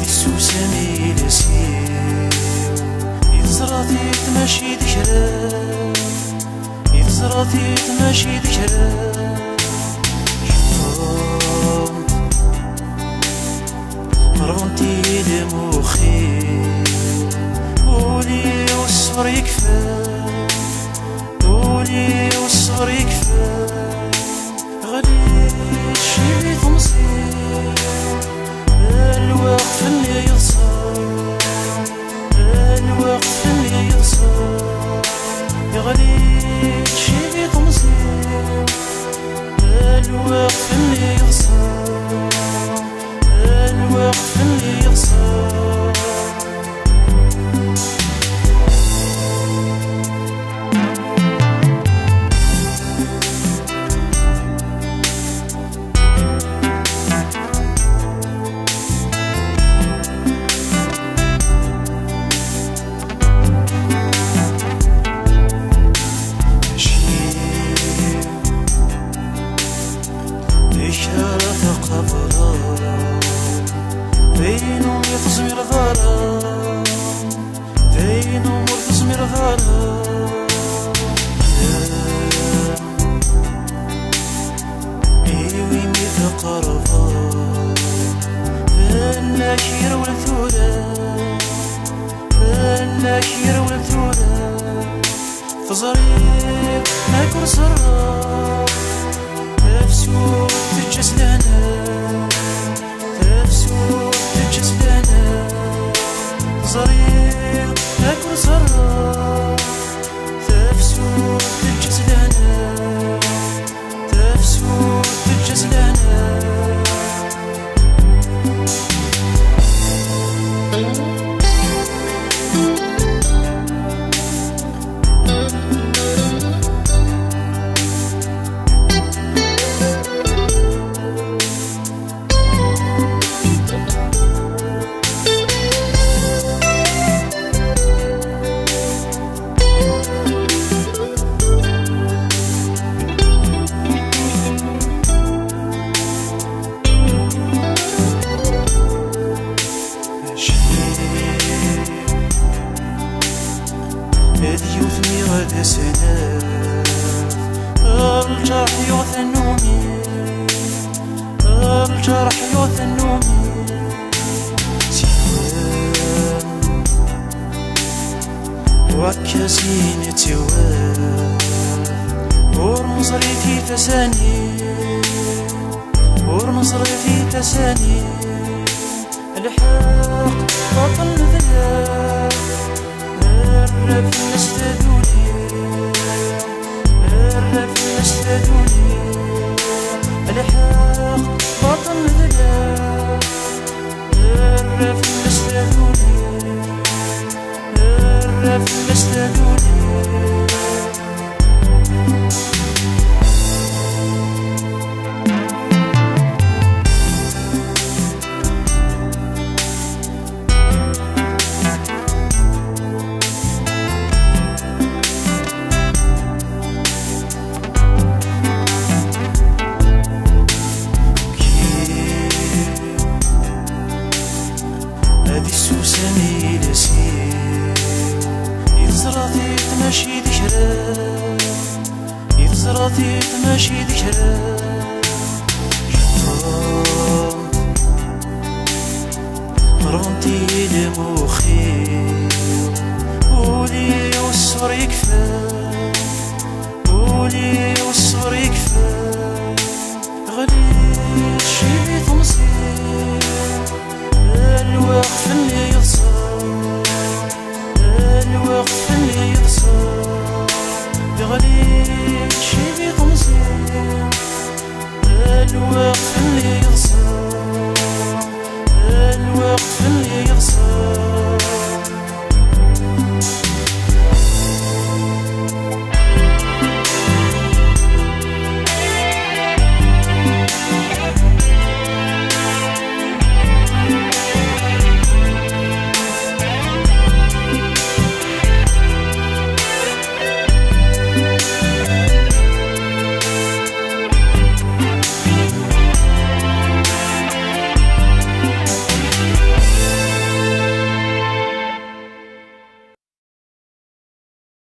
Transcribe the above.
السوسن لسيو يتزراتي تمشي ذكرى يتزراتي تمشي ذكرى رغمتي لمخي قولي والصبر يكفى قولي والصبر يكفى غليت شي تمصير الوقت اللي يصار الوقت اللي يصار غليت شي تمصير الوقت اللي يصار الوقت اللي يصار بينهم يتزمر ظهرا بينهم يتزمر ظهرا ايوي ميث قربا فالناكير والثورة فالناكير والثورة فزريب ناكل سرا تفسو تجسلنا تفسو تجسلنا زريق أكل سرا تفسو تجسلنا تفسو تجسلنا يوثني غدا سنة الجرح يوثنوني الجرح يوثنوني سيوان وكاسين تواب ورمزريتي تساني ورمزريتي تساني الحق بطل ذلك الرب نستدوني الرب نستدوني الحق بطل ذلك الرب نستدوني الرب نستدوني السوسن لسيو يتزراتي تمشي ذكرى يتزراتي تمشي ذكرى رغمتي لمخي قولي والصبر يكفى قولي والصبر يكفى غليت شي تمصير الوقت اللي يصار الوقت اللي يصار غليت شي تمصير الوقت